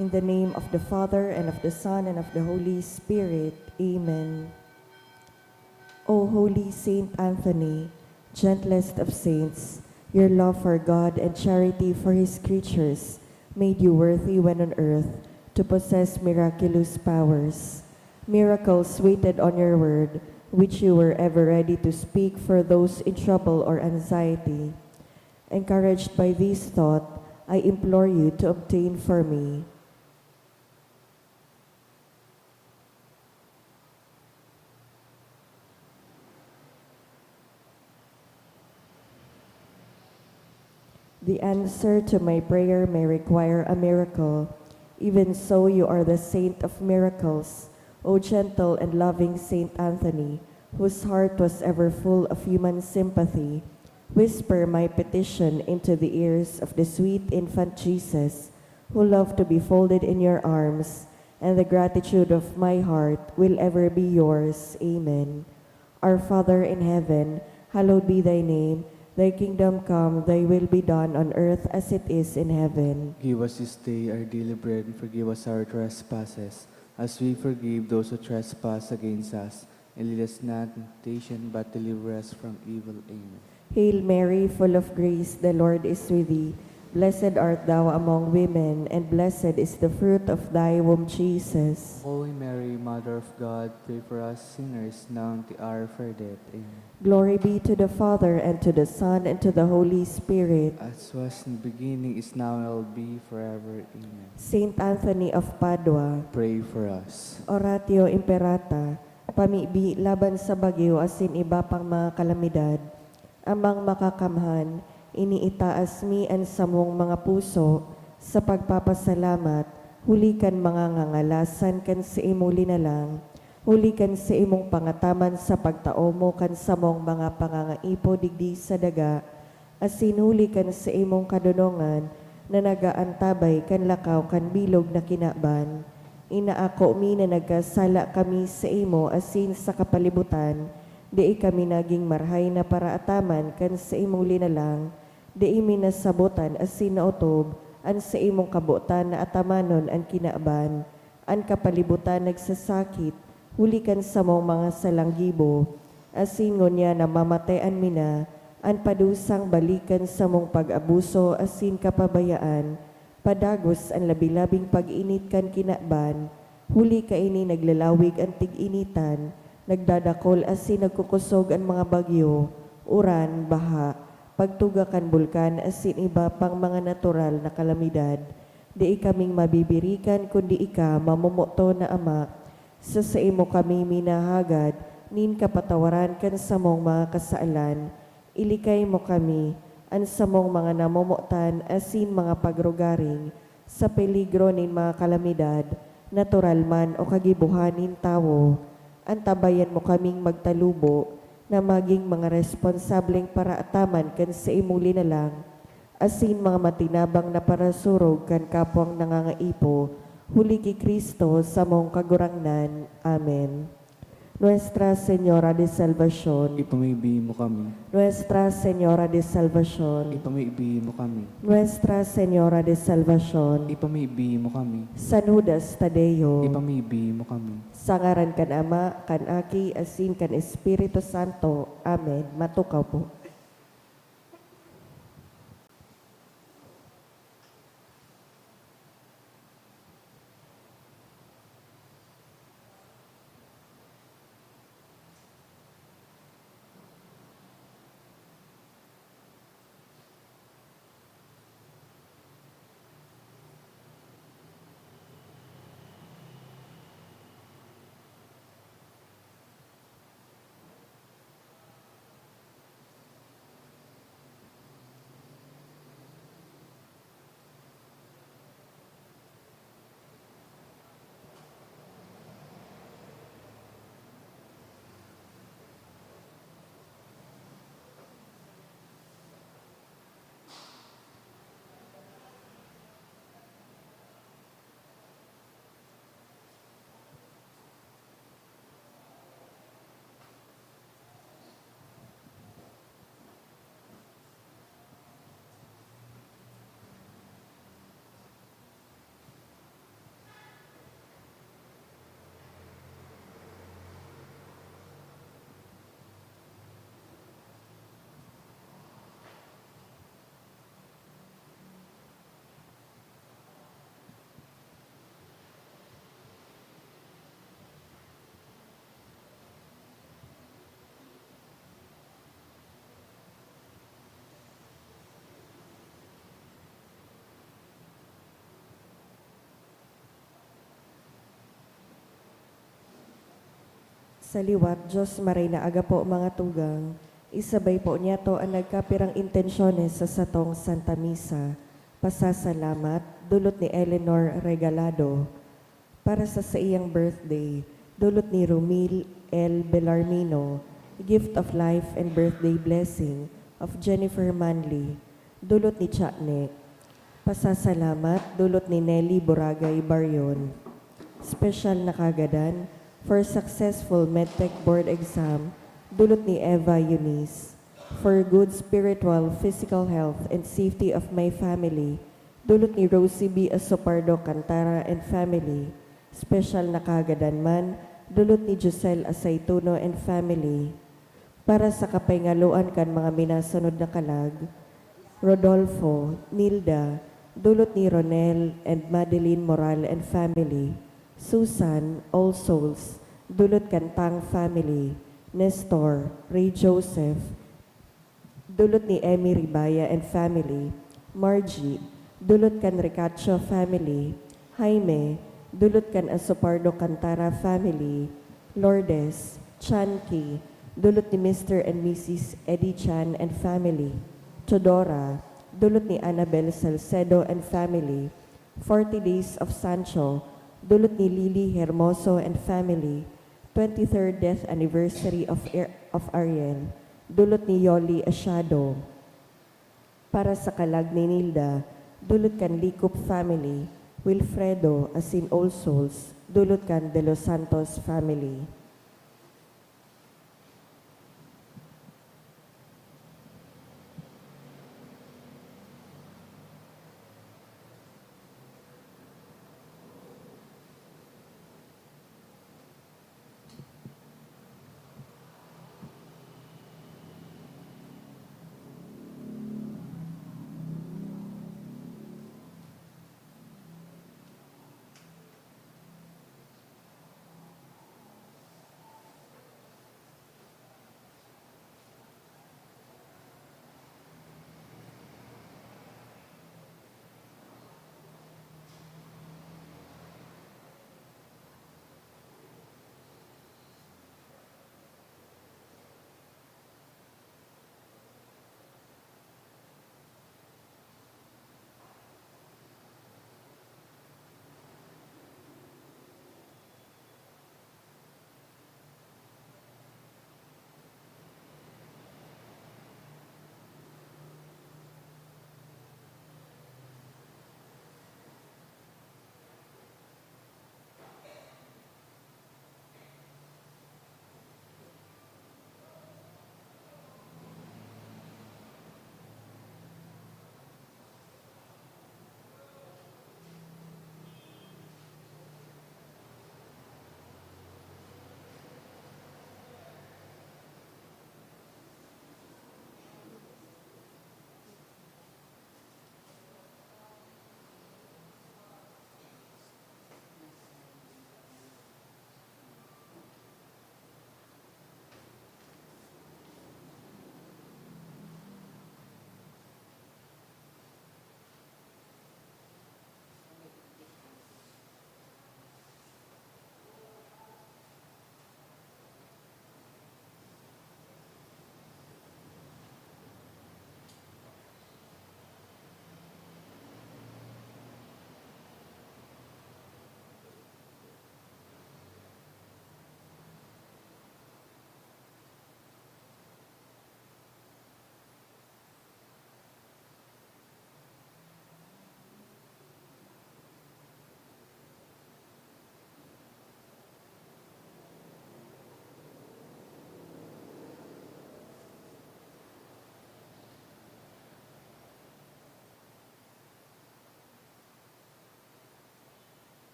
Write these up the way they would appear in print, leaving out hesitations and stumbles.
In the name of the Father, and of the Son, and of the Holy Spirit. Amen. O holy Saint Anthony, gentlest of saints, your love for God and charity for his creatures made you worthy when on earth to possess miraculous powers. Miracles waited on your word, which you were ever ready to speak for those in trouble or anxiety. Encouraged by this thought, I implore you to obtain for me the answer to my prayer may require a miracle. Even so, you are the saint of miracles, O gentle and loving Saint Anthony, whose heart was ever full of human sympathy. Whisper my petition into the ears of the sweet infant Jesus, who loved to be folded in your arms, and the gratitude of my heart will ever be yours. Amen. Our Father in heaven, hallowed be thy name. Thy kingdom come, thy will be done on earth as it is in heaven. Give us this day our daily bread, and forgive us our trespasses, as we forgive those who trespass against us. And lead us not into temptation, but deliver us from evil. Amen. Hail Mary, full of grace, the Lord is with thee. Blessed art thou among women, and blessed is the fruit of thy womb, Jesus. Holy Mary, Mother of God, pray for us sinners, now and at the hour of our death. Amen. Glory be to the Father, and to the Son, and to the Holy Spirit. As was in the beginning, is now, and will be forever. Amen. Saint Anthony of Padua, Pray for us. Oratio Imperata, pamibi laban sa bagyo asin iba pang mga kalamidad, amang makakamhan, iniitaas mi ang samong mga puso, sa pagpapasalamat, hulikan mga ngangalasan kan sa imuli na lang, hulikan sa imong pangataman sa pagtao mo kan samong mga pangangaipo digdi sa daga, asin hulikan sa imong kadunongan, na nagaantabay kan lakaw kan bilog na kinaban. Inaako mi na nagkasala kami sa imo asin sa kapalibutan, di kami naging marhay na paraataman kan sa imong linalang, di imi nasabutan asin nautob, an sa imong kabutan na atamanon ang kinaban, an kapalibutan nagsasakit, hulikan sa mong mga salanggibo, asin ngunya na mamatayan mina, an padusang balikan sa mong pag-abuso asin kapabayaan, padagos ang labilabing pag-init kan kinaban, huli ka ini naglalawig ang tig-initan, nagdadakol asin nagkukusog ang mga bagyo, uran, baha, pagtuga kan bulkan asin iba pang mga natural na kalamidad. Di kaming mabibirikan kundi ika mamumuto na ama, sa imo kami minahagad, nin kapatawaran kan sa mong mga kasaalan, ilikay mo kami, an samong mga namumutan asin mga pagrugaring sa peligro nin mga kalamidad, natural man o kagibuhanin tawo, antabayan mo kaming magtalubo na maging mga responsableng paraataman kan sa imuli na lang, asin mga matinabang na parasurog kan kapwang nangangaipo, huli ki Kristo sa mong kagurangnan. Amen. Nuestra Señora de Salvación, Ipamigbi mo kami. Nuestra Señora de Salvación, Ipamigbi mo kami. Nuestra Señora de Salvación, Ipamigbi mo kami. San Judas Tadeo, Ipamigbi mo kami. sa ngaran kan Ama, kan Aki, asin kan Espiritu Santo. Amen. Matukaw po. Sa liwat, Diyos maray na aga po mga tugang, isabay po niya to ang nagkapirang intensyones sa satong Santa Misa. Pasasalamat, dulot ni Eleanor Regalado. Para sa iyang birthday, dulot ni Romil L. Belarmino, gift of life and birthday blessing of Jennifer Manley, dulot ni Chatne. Pasasalamat, dulot ni Nelly Boragay Baryon. Special na kagadan for successful medtech board exam, dulot ni Eva Eunice. For good spiritual, physical health, and safety of my family, dulot ni Rosie B. Asopardo Cantara and family. Special na kagadan man, dulot ni Giselle Asaytuno and family. Para sa kapaingaluan kan mga minasunod na kalag, Rodolfo, Nilda, dulot ni Ronel and Madeline Moral and family. Susan, All Souls, dulot kan Tang family. Nestor, Ray Joseph, dulot ni Emmy Ribaya and family. Margie, dulot kan Ricacho family. Jaime, dulot kan Asopardo Cantara family. Lourdes, Chanki, dulot ni Mr. and Mrs. Eddie Chan and family. Chodora, dulot ni Annabel Salcedo and family. 40 Days of Sancho, dulot ni Lily Hermoso and family. 23rd death anniversary of Ariel, dulot ni Yoli Asiado. Para sa kalag ni Nilda, dulot kan Likup family. Wilfredo, as in All Souls, dulot kan De Los Santos family.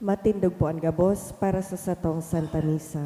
Matindog po ang gabos para sa satong Santa Misa.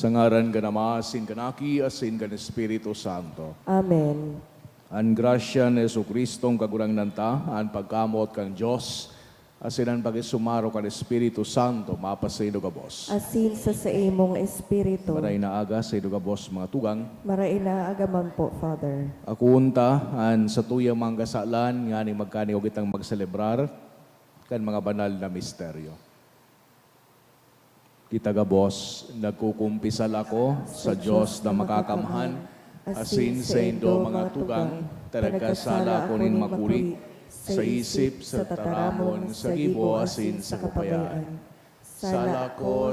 Sa ngaran ka na maasin kanaki, asin ka ng Espiritu Santo. Amen. Ang grasya ni Jesucristong kagurang nanta, ang pagkamot kang Diyos, asin ang pagisumaro ka ng Espiritu Santo, mapasaydo ka bos. Asin sa imong espiritu. Maray na aga, saydo ka bos mga tugang. Maray na agaman po, Father. Ako unta, an sa tuyang mga kasalan, nga ni magkani o kitang magselebrar, kan mga banal na misteryo. Kita ka bos, nagkukumpisal ako sa Diyos na makakamhan, asin sa indo mga tugang, taragkasala ako nin makuri, sa isip, sa tataramon, sa gibo, asin sa kapayaan. Sala ko,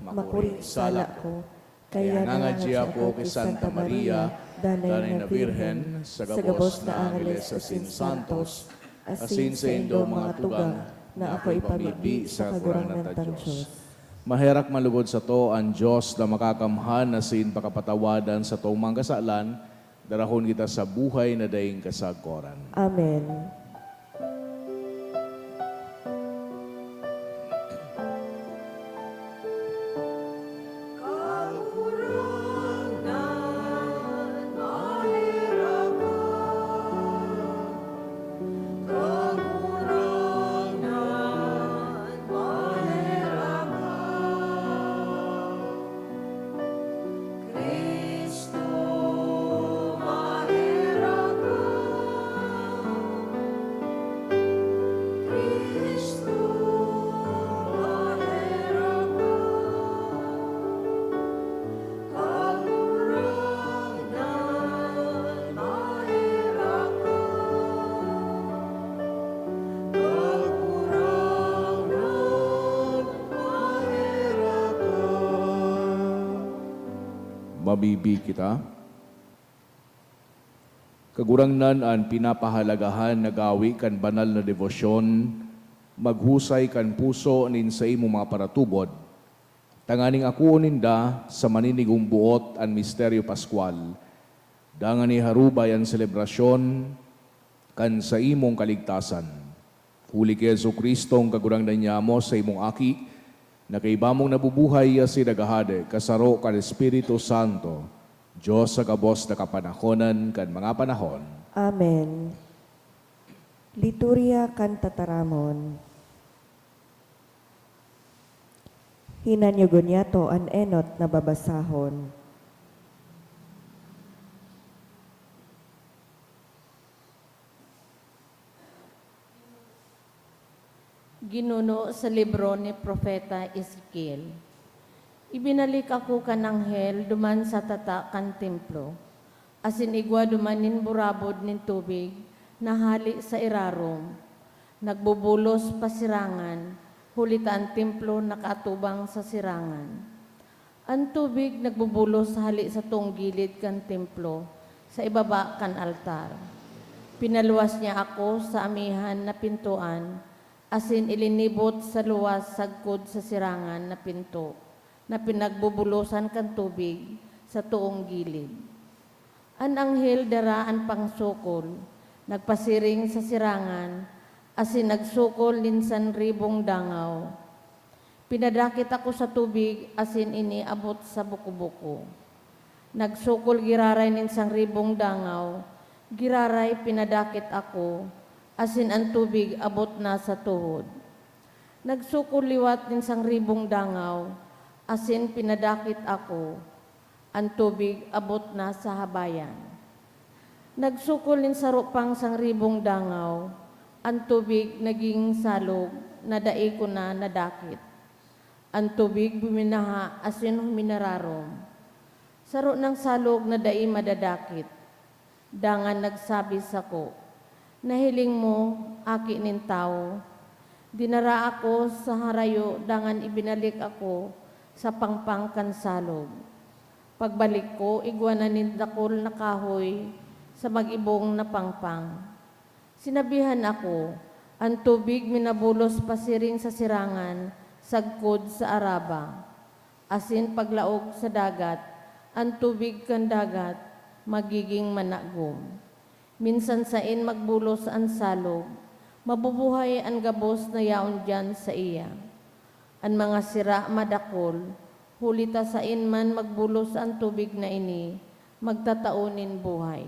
makuri, sala ko, kaya nangadji ako kay Santa Maria, danay na Birhen, sa gabos na Angeles asin Santos, asin sa indo mga tugang, na ako'y pamibi sa kagurangan ng Diyos. Maherak malugod sa to ang Diyos na makakamhan na sin pakapatawadan sa tong mga kasalan, darahon kita sa buhay na daing kasagkoran. Amen. Mabibi kita. Kagurangnan ang pinapahalagahan na gawi kan banal na devosyon, maghusay kan puso nin sa imo mga paratubod. Tanganing ako ninda sa maninigong buot ang misteryo Pascual. Dangani harubay ang selebrasyon kan sa imong kaligtasan. Huli kay Jesucristong kagurangnan niya mo sa imong aki, na kaibamong nabubuhay si nagahade, kasaro kan Espiritu Santo, Diyos sa kabos na kapanahonan kan mga panahon. Amen. Liturya kan tataramon. Hinanyugon niya to an enot na babasahon. Ginuno sa libro ni Propeta Ezekiel. Ibinalik ako kan anghel duman sa tata kan templo. Asin igwa dumanin burabod nin tubig na hali sa irarom. Nagbubulos pa sirangan, hulita ang templo nakatubang sa sirangan. Ang tubig nagbubulos sa hali sa tong gilid kan templo, sa ibaba kan altar. Pinaluwas niya ako sa amihan na pintuan, asin ilinibot sa luwas sagkod sa sirangan na pinto, na pinagbubulosan kan tubig sa tuong gilid. An anghel daraan pangsukol, nagpasiring sa sirangan, asin nagsukol linsan ribong dangaw. Pinadakit ako sa tubig, asin iniabot sa buko-buko. Nagsukol giraray ninsang ribong dangaw, giraray pinadakit ako, asin ang tubig abot na sa tuhod. Nagsukol liwat ninsang ribong dangaw, asin pinadakit ako, ang tubig abot na sa habayan. Nagsukol nin sa rupang sang ribong dangaw, ang tubig naging salog, na dai ko na nadakit. Ang tubig buminaha, asin huminararom. Saro ng salog na dai madadakit. Dangan nagsabi sa ko, Nahiling mo, aki nin tao. Dinara ako sa harayo, dangan ibinalik ako sa pangpang kansalog. Pagbalik ko, igwanan nin dakol na kahoy sa mag-ibong na pangpang. Sinabihan ako, ang tubig minabulos pasiring sa sirangan, sagkod sa araba. Asin paglaog sa dagat, ang tubig kan dagat, magiging managom. Minsan sain magbulos ang salog, mabubuhay ang gabos na yaon dyan sa iya. Ang mga sira madakol, hulita sain man magbulos ang tubig na ini, magtataunin buhay.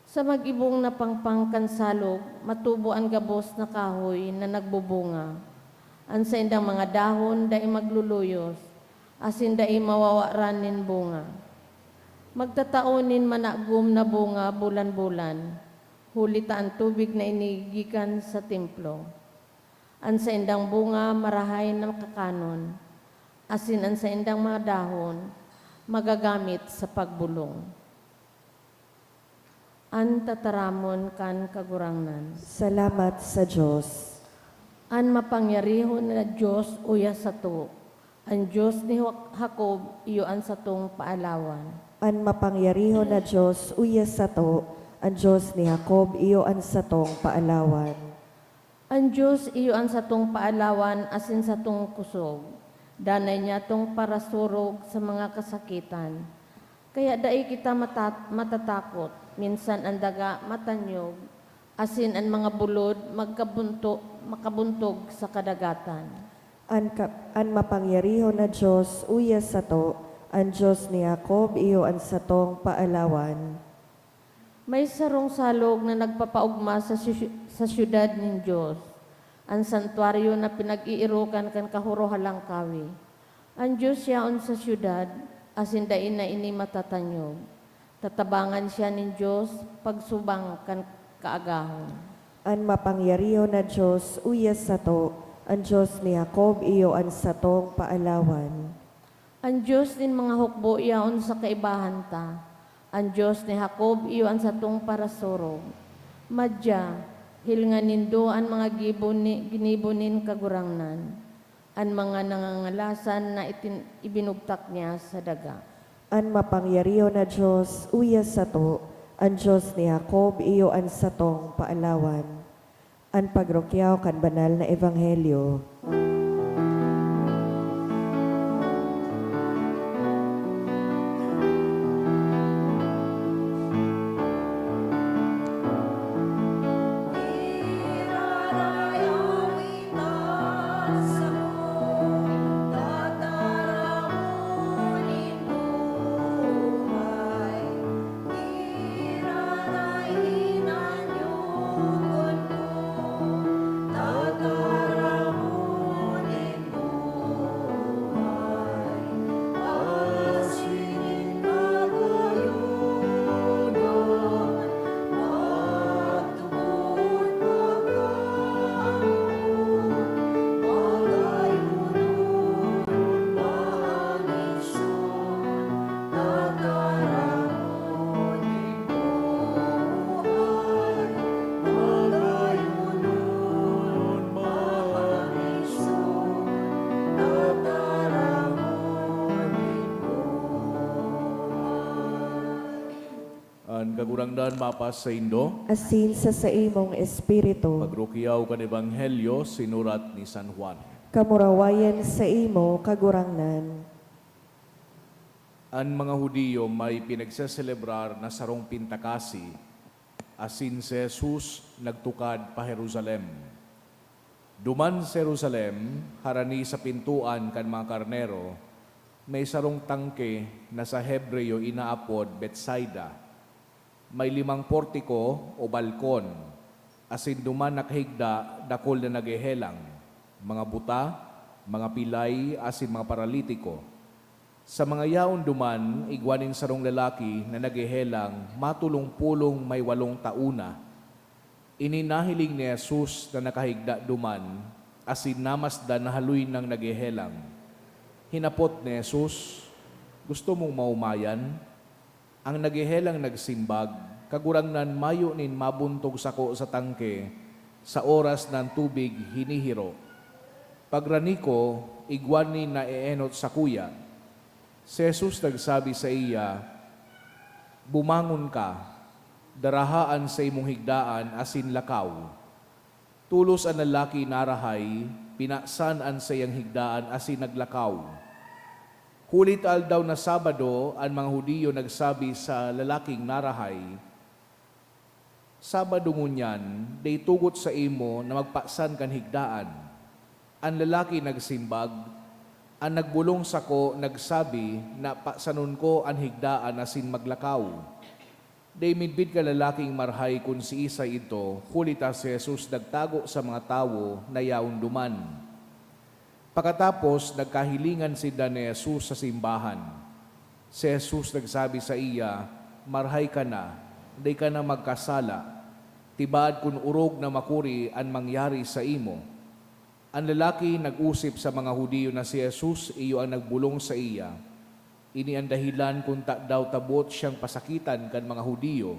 Sa mag-ibong na pangpangkan salog, matubo ang gabos na kahoy na nagbubunga. Ang sa indang mga dahon, dai magluluyos, asin dai mawawaran nin bunga. Magtataunin managum na bunga bulan-bulan, hulita ang tubig na inigikan sa templo. Ang sa indang bunga marahay na kakanon, asin ang sa indang mga dahon, magagamit sa pagbulong. An tataramon kan kagurangnan. Salamat sa Diyos. An mapangyarihon na Diyos uya sa to. Ang Diyos ni Jacob iyo ang satong paalawan. An mapangyariho na Diyos, uya sa to, ang Diyos ni Jacob, iyo ang satong paalawan. Ang Diyos iyo ang satong paalawan asin satong kusog. Danay niya tong parasurog sa mga kasakitan. Kaya dai kita matatakot, minsan ang daga matanyog, asin ang mga bulod makabuntog sa kadagatan. An mapangyariho na Diyos, uya sa to, ang Diyos ni Jacob, iyo ang satong paalawan. May sarong salog na nagpapaugma sa syudad ng Diyos, ang santuaryo na pinag-iirukan kan kahuro halangkawi. Ang Diyos yaon sa syudad, asin dain na ini matatanyog. Tatabangan siya ng Diyos, pagsubang kan kaagahon. An mapangyariho na Diyos, uya sa to, ang Diyos ni Jacob, iyo ang satong paalawan. Ang Diyos din mga hukbo yaon sa kaibahan ta. Ang Diyos ni Jacob iyo ang satong parasurog. Madya, hilngan nindo ang mga ginibunin kagurangnan. Ang mga nangangalasan na ibinugtak niya sa daga. An mapangyariho na Diyos, uya sa to, ang Diyos ni Jacob, iyo ang satong paalawan. An pagrokyaw kan banal na ebanghelyo. Ang kagurangdan mapas sa Indo, Asin sa imong espiritu, pagrukiyaw kan Ebanghelyo, sinurat ni San Juan. kamurawayan sa imo kagurangnan. Ang mga Hudiyo may pinagseselebrar na sarong pintakasi, asin si Jesus nagtukad pa Jerusalem. Duman sa Jerusalem, harani sa pintuan kan mga karnero, may sarong tangke na sa Hebreo inaapod Betsaida. May 5 portiko o balkon, asin duman nakahigda dakol na nagehelang, mga buta, mga pilay, asin mga paralitiko. Sa mga yaon duman, igwanin sarong lalaki na nagehelang, matulong-pulong may 8 tauna. Ininahiling ni Jesus na nakahigda duman, asin namasdan na haluin ng nagehelang. Hinapot ni Jesus, gusto mong maumayan? Ang nagehelang nagsimbag, kagurangnan mayo nin mabuntog sako sa tangke, sa oras ng tubig hinihiro. Pagrani ko, igwanin na eenot sa kuya. Si Jesus nagsabi sa iya, bumangon ka, darahaan sa imong higdaan asin lakaw. Tulos ang lalaki narahay, pinaksan an sa iyang higdaan asin naglakaw. Hulit aldaw na Sabado, ang mga Hudiyo nagsabi sa lalaking narahay, Sabado ngunyan, day tugot sa imo na magpaksan kan higdaan. Ang lalaki nagsimbag, ang nagbulong sako nagsabi na paksanon ko ang higdaan asin maglakaw. Day midbid ka lalaking marhay kung si isa ito, hulita si Jesus nagtago sa mga tawo na yaon duman. Pagkatapos, nagkahilingan si ni Jesus sa simbahan. Si Jesus nagsabi sa iya, marhay ka na, day ka na magkasala, tibaad kun urog na makuri ang mangyari sa imo. Ang lalaki nag-usip sa mga Hudiyo na si Jesus iyo ang nagbulong sa iya. Ini ang dahilan kung daw tabot siyang pasakitan kan mga Hudiyo,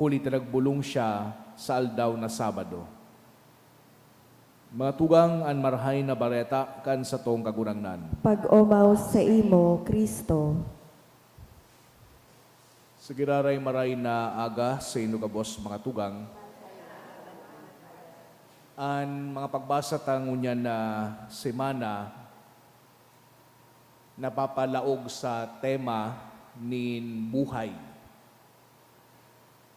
huli nagbulong siya sa aldaw na Sabado. Mga tugang an marhay na bareta kan sa tong kagurangnan. Pag-umaw sa imo, Kristo. Sigiraray maray na aga sa ino kabos mga tugang. Ang mga pagbasa tangunyan na semana napapalaog sa tema nin buhay.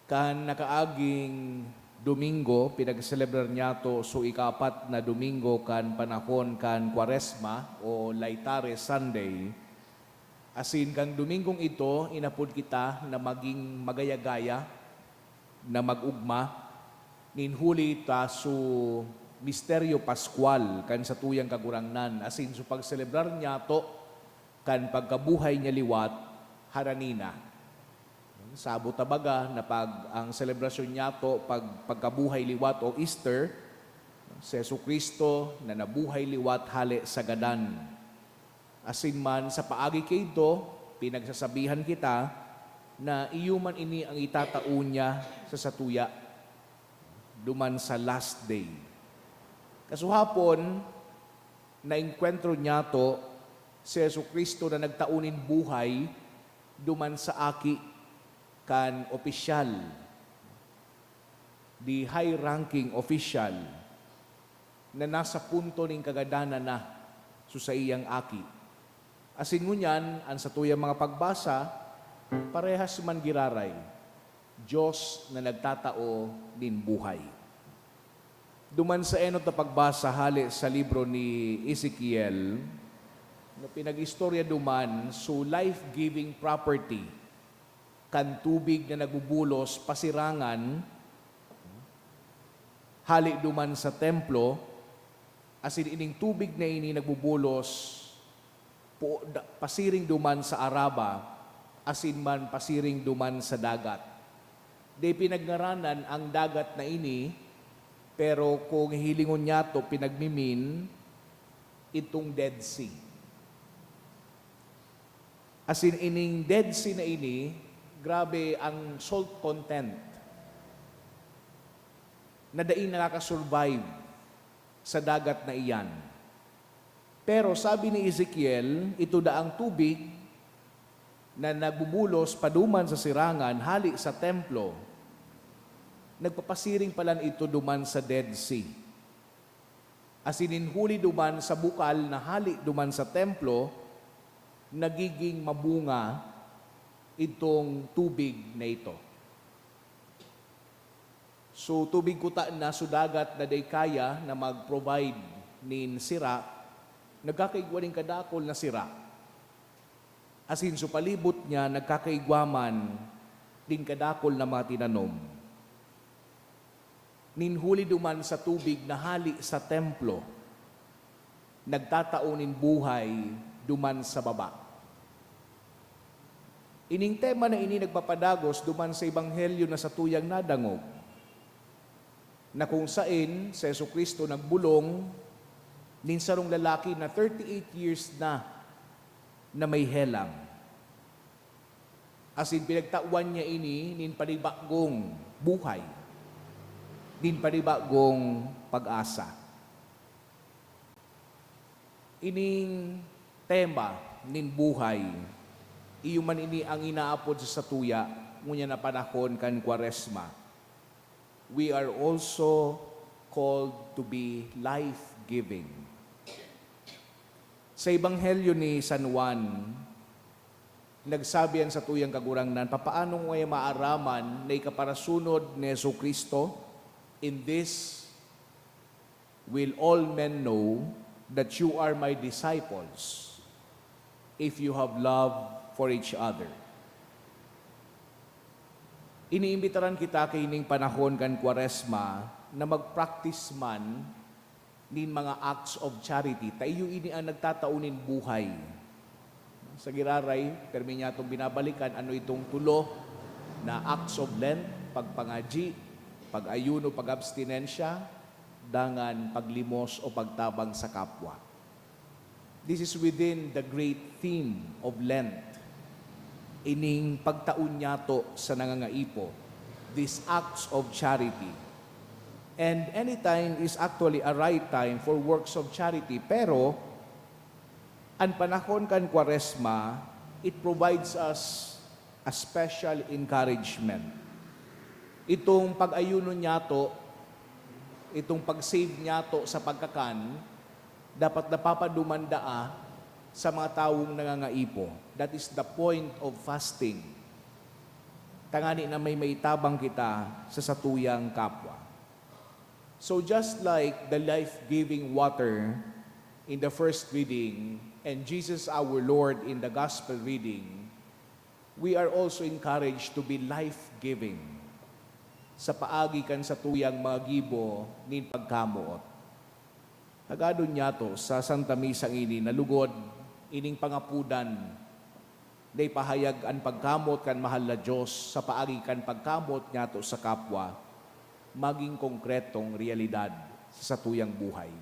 Kan nakaaging Domingo, pinag-celebrar niya to so ikapat na Domingo kan panahon kan Kwaresma o Laetare Sunday. Asin kang Domingong ito, inapod kita na maging magayagaya, na magugma, ninhuli ta so Misteryo Pascual kan sa tuyang kagurangnan. Asin so pag-celebrar niya to kan pagkabuhay niya liwat, haranina. Sabot tabaga na pag ang selebrasyon niya to pagkabuhay liwat o Easter, si Jesucristo na nabuhay liwat hali sa gadan. Asin man sa paagi kayto, pinagsasabihan kita na iyuman ini ang itataon niya sa satuya duman sa last day. Kasuhapon, na-enkwentro niya to si Jesucristo na nagtaunin buhay duman sa aki kan opisyal, the high-ranking official na nasa punto ng kagadanan na sa iyang aki. Asin ngunyan, ang sa tuyang mga pagbasa, parehas man giraray, Diyos na nagtatao din buhay. Duman sa enot na pagbasa hali sa libro ni Ezekiel, na pinag-istorya duman so life-giving property kan tubig na nagbubulos pasirangan hali duman sa templo, asin ining tubig na ini nagbubulos pasiring duman sa Araba, asin man pasiring duman sa dagat. Di pinagnaranan ang dagat na ini, pero kung hilingon niya to pinagmimin itong Dead Sea. Asin ining Dead Sea na ini, grabe ang salt content na daing nakakasurvive sa dagat na iyan. Pero sabi ni Ezekiel, ito daang tubig na nagbubulos paduman sa sirangan, hali sa templo, nagpapasiring palan ito duman sa Dead Sea. Asininhuli duman sa bukal na hali duman sa templo, nagiging mabunga itong tubig na ito. So tubig kuta na sudagat na day kaya na mag-provide nin sira, nagkakaigwaning kadakol na sira. Asin so palibot niya, nagkakaigwaman din kadakol na mga tinanom. Ninhuli duman sa tubig na hali sa templo, nagtataonin buhay duman sa baba. Ining tema na ini nagpapadagos duman sa Ebanghelyo na sa tuyang nadangog, na kung sain si Jesucristo nagbulong nin sarong lalaki na 38 years na may helang. As in, pinagtawan niya ini, nin panibagong buhay. Nin panibagong pag-asa. Ining tema, nin buhay, iyuman ini ang inaapod sa satuya, ngunya na panahon kan Kwaresma. We are also called to be life-giving. Sa Ebanghelyo ni San Juan, nagsabi sa tuyang kagurangnan, papaano ngayon maaraman na ikaparasunod ni Jesucristo? In this will all men know that you are my disciples if you have love for each other. Iniimbitaran kita kay ining panahon kan Kwaresma na mag-practice man nin mga acts of charity. Tayo ini ang nagtataunin buhay. Sa giraray, permi niya itong binabalikan, ano itong tulo na acts of Lent, pagpangaji, pag-ayuno, pag-abstinensya, dangan paglimos o pagtabang sa kapwa. This is within the great theme of Lent. Ining pagtaon niya to sa nangangaipo, these acts of charity. And any time is actually a right time for works of charity. Pero, ang panahon kan Kwaresma, it provides us a special encouragement. Itong pag-ayuno niya to, itong pag-save niya to sa pagkakan, dapat napapadumandaa sa mga taong nangangaipo. That is the point of fasting. Tangani na may maitabang kita sa satuyang kapwa. So just like the life-giving water in the first reading and Jesus our Lord in the gospel reading, we are also encouraged to be life-giving sa paagi kan sa tuyang mga gibo nin pagkamuot. Hagadon niya to sa Santa Misa ini nalugod ining pangapudan day pahayag ang pagkamot kan mahal na Diyos sa paagi kan pagkamot niya to sa kapwa maging konkretong realidad sa tuyang buhay.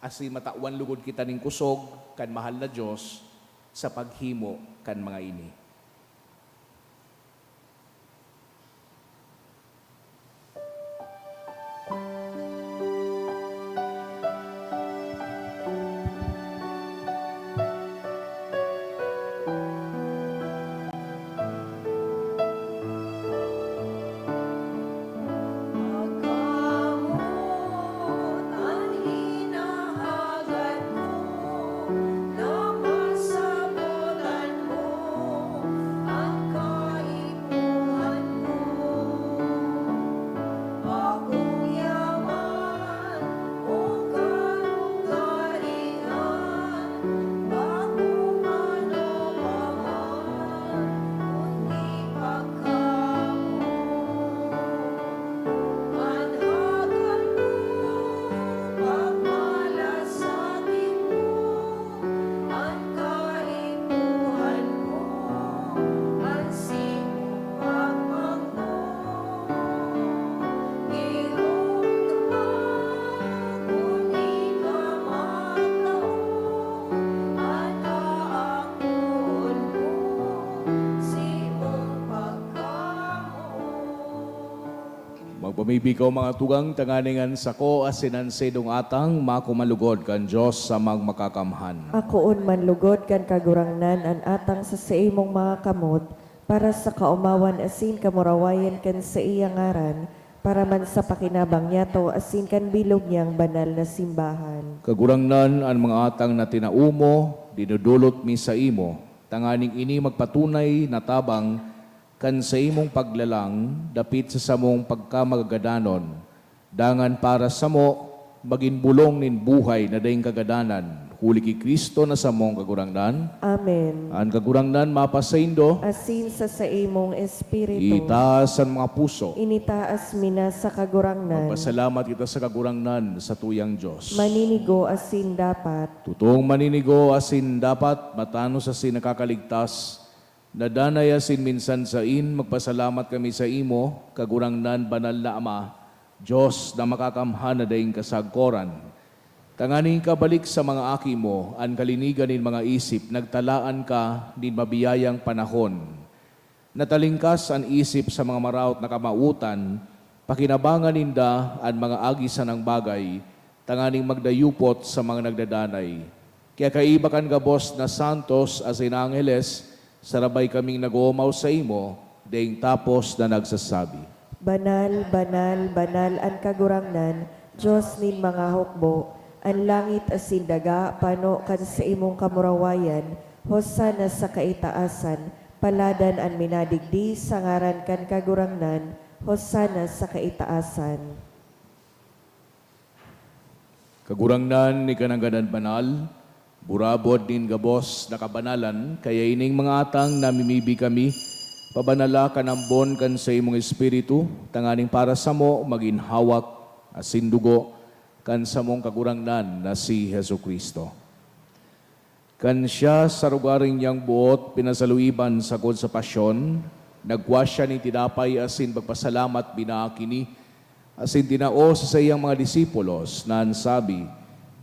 As in matawan lugod kita ning kusog kan mahal na Diyos sa paghimo kan mga ini. Magpamibikaw mga tugang tanganingan sa ko asinan sedong atang makumalugod kan Diyos sa magmakakamhan. Akoon manlugod kan kagurangnan an atang sa imong mga kamot para sa kaumawan asin kamurawayan kan sa iyang ngaran para man sa pakinabang niya to asin kan bilog niyang banal na simbahan. Kagurangnan ang mga atang na tinaumo, dinudulot mi sa imo, tanganing ini magpatunay na tabang kan sa imong paglalang, dapit sa samong pagkamagadanon, dangan para sa mo, maging bulong nin buhay na daing kagadanan, huli ki Kristo na samong kagurangnan, Amen. ang kagurangnan mapasaindo, Asin sa imong espiritu. itaas ang mga puso, Initaas mina sa kagurangnan. magpasalamat kita sa kagurangnan sa tuyang Diyos. Maninigo asin dapat. Tutong maninigo asin dapat, matano sa sin nakakaligtas, nadanay asin minsan sa magpasalamat kami sa imo, kagurangnan banal na Ama, Diyos na makakamhan na daing kasagkoran. Tanganing kabalik sa mga aki mo, ang kalinigan nin mga isip, nagtalaan ka nin mabiyayang panahon, natalingkas an isip sa mga maraot na kamautan, pakinabangan ninda ang mga agisan ng bagay, tanganing magdayupot sa mga nagdadanay. Kaya kaibakan gabos na santos as in angeles, sarabay kaming nag-uumaw sa imo, daing tapos na nagsasabi. Banal, banal, banal ang kagurangnan, Diyos nin mga hukbo, ang langit asin daga, pano kan sa imong kamurawayan, hosana sa kaitaasan, paladan ang minadigdi, sa ngaran kan kagurangnan, hosana sa kaitaasan. Kagurangnan ni kanangganan banal, burabod din gabos na kabanalan, kaya ining mga atang namimibi kami, pabanala kanambon kan sa imong espiritu, tanganing para sa mo maginhawak asin dugo kan sa mong kagurangnan na si Hesu Kristo. Kan siya sa rugaring niyang buot pinasaluiban sagod sa pasyon, nagwa siya ni tinapay asin pagpasalamat binaakini, asin tinao sa iyang mga disipulos na sabi,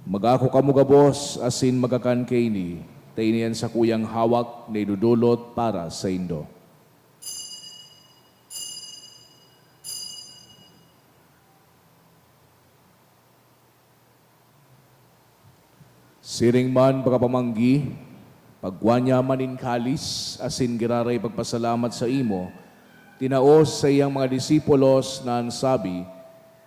magako kamo gabos asin magakan kayni, tainian sa kuyang hawak na idudulot para sa indo. Siring man pagkapamanggi, pagwanya manin kalis, asin giraray pagpasalamat sa imo, tinaos sa iyang mga disipulos na sabi,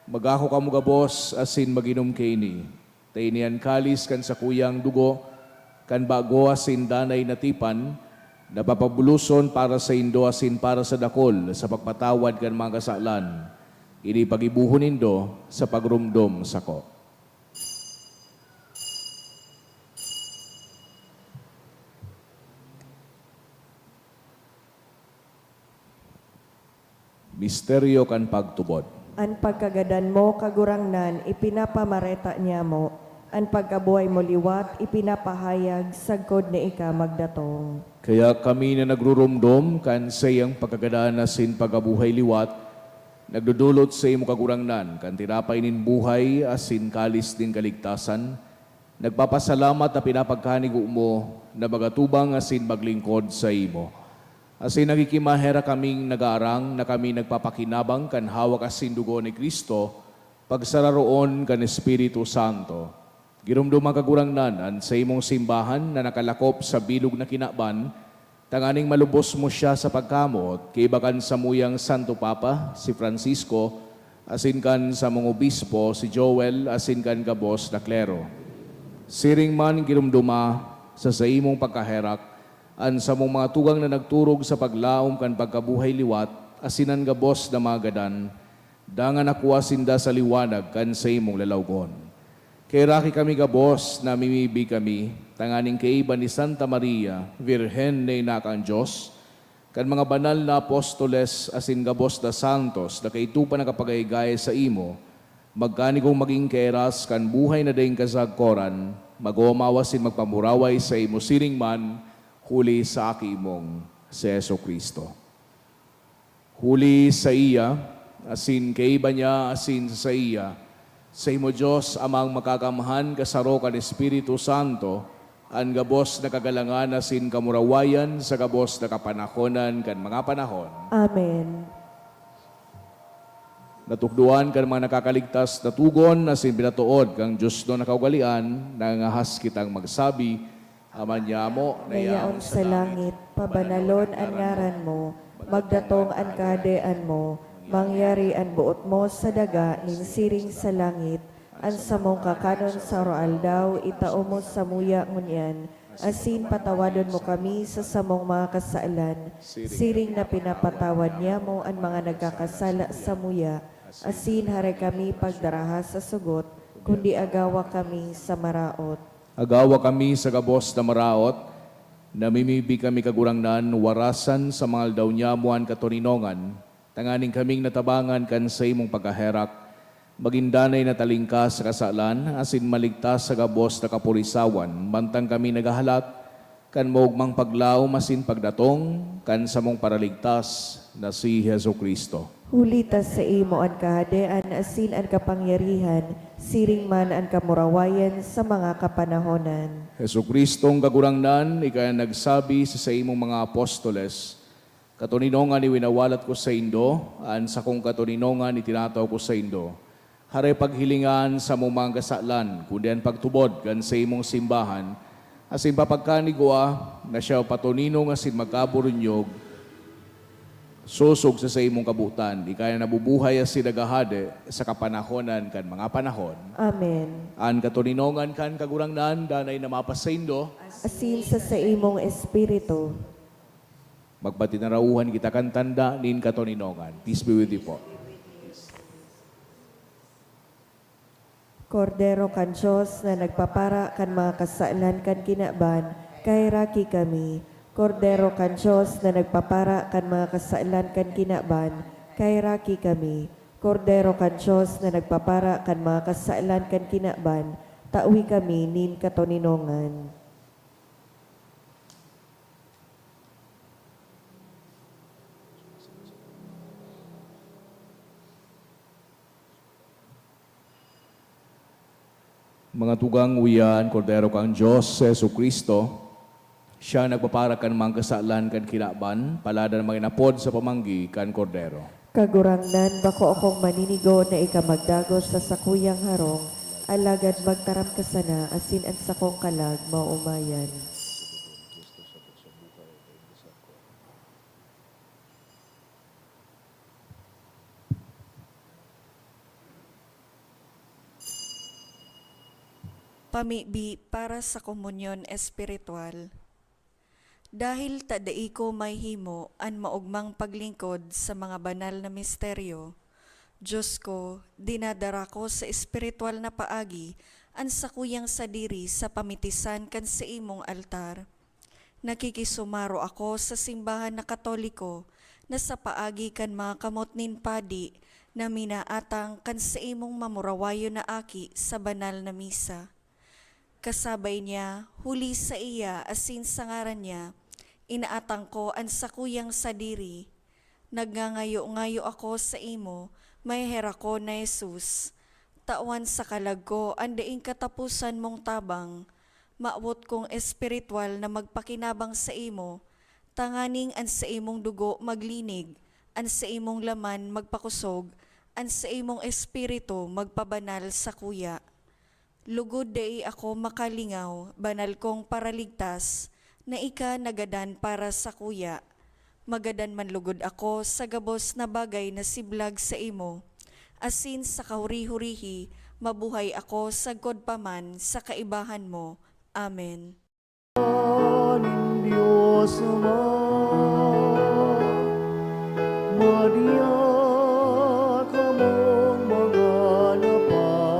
magako kamo gabos asin maginom kayni, tainian kalis kan sa kuyang dugo, kan bago asin danay natipan, napapabuluson para sa indo asin para sa dakol, sa pagpatawad kan mga kasalan, ini pagibuhon nindo sa pagrumdom sako. Misteryo kan pagtubod. Ang pagkagadan mo, kagurangnan, ipinapamareta niya mo. Ang pagkabuhay mo liwat, ipinapahayag, sagkod na ika magdatong. Kaya kami na nagrurumdom kan sa iyang pagkagadaan asin pagabuhay liwat, nagdudulot sa imo kagurangnan, kan tinapay nin buhay asin kalis din kaligtasan, nagpapasalamat na pinapagkanigo mo na magatubang asin maglingkod sa imo. Asin nagikimahera kaming nagaarang na kami nagpapakinabang kan hawak asin dugo ni Kristo, pagsararoon kan Espiritu Santo. Girumdum ang kagurangnan sa imong simbahan na nakalakop sa bilog na kinaban, tanganing malubos mo siya sa pagkamot, kaibakan sa muyang Santo Papa, si Francisco, asin kan sa mong obispo, si Joel, asin kan gabos na klero. Siring man girumduma sa imong pagkaherak, an sa mong mga tugang na nagturog sa paglaom kan pagkabuhay liwat, asinan gabos na magadan, dangan nakuha sinda sa liwanag kan sa imong lalawgon. Kay raki kami gabos na mimibi kami, tanganing kaiba ni Santa Maria, Virhen na inakan Diyos, kan mga banal na apostoles asin gabos na santos na kaitupan na kapagaygay sa imo, magkanigong maging keras kan buhay na daing kasagkoran, mag-umawasin magpamuraway sa imo siring man, huli sa aki mong si Yesu Kristo. Huli sa iya, asin kaiba niya, asin sa iya, sa imo Diyos amang makakamhan kasaro kan Espiritu Santo, ang gabos na kagalangan asin kamurawayan sa gabos na kapanahonan kan mga panahon. Amen. Natukduan kan mga nakakaligtas na tugon asin binatuod kang Diyos no nakaugalian, nangahas kitang magsabi, amanyamo na Nayaon sa langit, pabanalon ang ngaran mo, magdatong ang kadean mo, mangyari ang buot mo sa daga, ninsiring sa langit, ang samong kakanon sa roal daw, itao mo sa muya ngunyan, asin patawadon mo kami sa samong mga kasaalan, siring na pinapatawad niya mo ang mga nagkakasala sa muya, asin hare kami pagdaraha sa sugot, kundi agawa kami sa maraot. Agawa kami sa gabos na maraot, namimibi kami kagurangnan, warasan sa mga daw nyamuan katoninongan, tanganing kaming natabangan kan sa imong pagkaherak, magindanay na talingkas sa kasalan, asin maligtas sa gabos na kapurisawan, bantang kami nagahalat, kan maugmang paglaom asin pagdatong, kan sa mong paraligtas na si Hesu Kristo. Hulitas sa imo ang kahadean, asin ang kapangyarihan, siring man ang kamurawayan sa mga kapanahonan. Hesu Kristong kagurangnan, ikaya nagsabi sa imong mga apostoles, Katuninongan iwinawalat ko sa Indo, an sa kong katuninongan itinataw ko sa Indo. Hare paghilingan sa mong mga kasalan, kundi ang pagtubod kan sa imong simbahan, asin papagkanigwa na siya patuninong asin magkaburunyog, susog sa imong kabutan, ikaya nabubuhay asin nagahade sa kapanahonan kan mga panahon. Amen. An katuninongan kan kagurangnan, danay na mapas sa Indo, Asin sa imong espiritu. magpatinarauhan kita kan tanda nin katuninongan. Peace be with you po. Kordero kan Diyos na nagpapara kan mga kasalan kan kinaban, kay raki kami. Kordero kan Diyos na nagpapara kan mga kasalan kan kinaban, kay raki kami. Kordero kan Diyos na nagpapara kan mga kasalan kan kinaban, tawi kami nin katoninongan. Mga tugang uyan, Kordero kang Diyos, Yesu Kristo, siya nagpapara kan mga kasalan kan kinaban, palada ng mga inapod sa pamanggi kan Kordero. Kagurangnan bako akong maninigo na ikamagdagos sa sakuyang harong, alagad magtaram ka sana asin at sakong kalag maumayan. Pamibi para sa komunyon espiritual. Dahil tadai ko may himo an maugmang paglingkod sa mga banal na misteryo, Diyos ko, dinadara ko sa espiritual na paagi an sakuyang sadiri sa pamitisan kan sa imong altar. Nakikisumaro ako sa simbahan na Katoliko na sa paagi kan mga kamot nin padi na minaatang kan sa imong mamurawayo na aki sa banal na misa. Kasabay niya, huli sa iya asin sa ngaran niya, inaatang ko ang sakuyang sadiri. Nagngangayo-ngayo ako sa imo, may hera ko na Jesus. Tawan sa kalag ko, andaing katapusan mong tabang. Maawot kong espiritual na magpakinabang sa imo, tanganing an sa imong dugo maglinig, an sa imong laman magpakusog, an sa imong espiritu magpabanal sa kuya. Lugod dai ako makalingaw, banal kong paraligtas, na ika nagadan para sa kuya. Magadan man lugod ako sa gabos na bagay na siblag sa imo. Asin sa kahuri-hurihi, mabuhay ako sa godpaman sa kaibahan mo. Amen. Diyos Ama, Maria, kamong mga napapagal,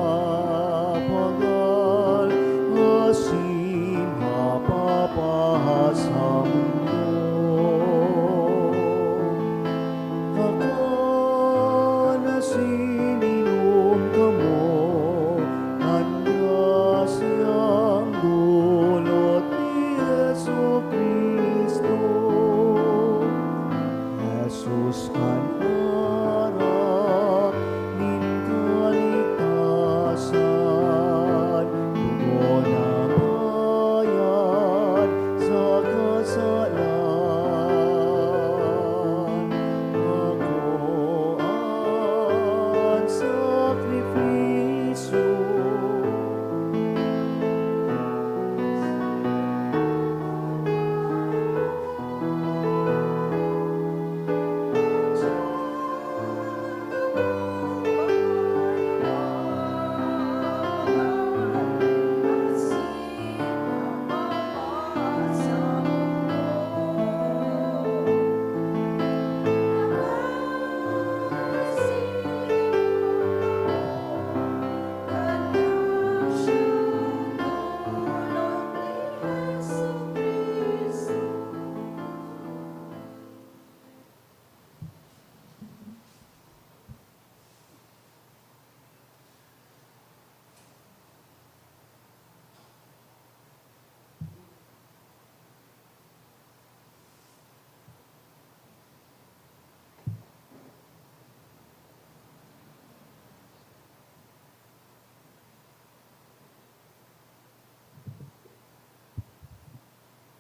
asin mapapahas sa mundo. Kakan asin inom kamo, handa siyang dulot ni Yesu Kristo. Jesus kan harap nin kaligtasan, dugo na bayad sa kasalan. Ako ang sakripisyo.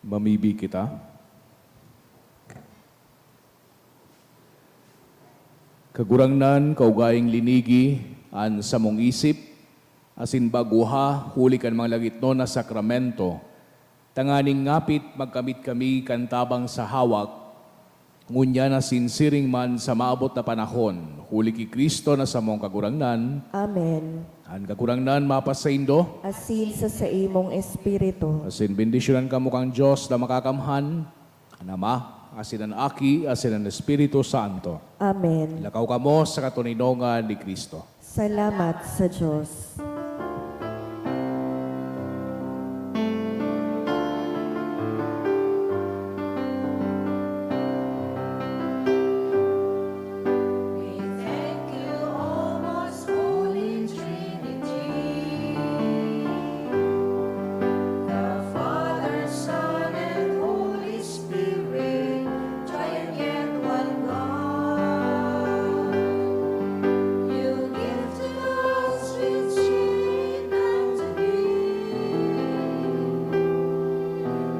Mamibi kita. Kagurangnan, kaugaing linigi, an samong isip, asin baguha, huli kan mga lagitno na sakramento. Tanganing ngapit, magkamit kami kantabang sa hawak, ngunya na sinsiring man sa maabot na panahon, huli ki Kristo na samong kagurangnan, Amen. an kagurangnan mapasaindo, Asin sa imong espiritu. asin bendisyonan kamo kang Diyos na makakamhan, an Ama, asin ang Aki, asin ang Espiritu Santo. Amen. Lakaw kamo sa katuninongan ni Kristo. Salamat sa Diyos. Thank you, almost holy Trinity, the Father, Son, and Holy Spirit, triune yet one God. You give to us sweet spirit and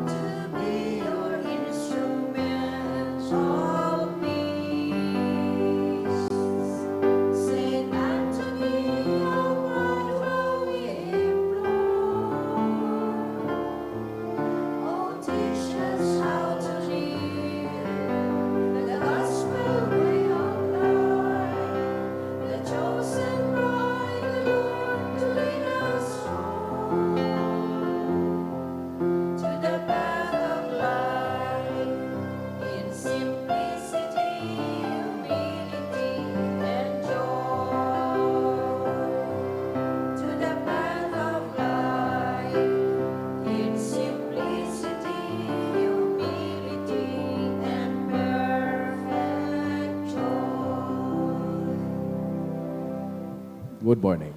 to be your instruments of peace. Saint Anthony, how bright we implore. Oh, teach us how to live the gospel way of life, the chosen by the Lord to lead us on to the path of life in simplicity, humility, and joy. To the path of life in simplicity, humility, and perfect joy. Good morning.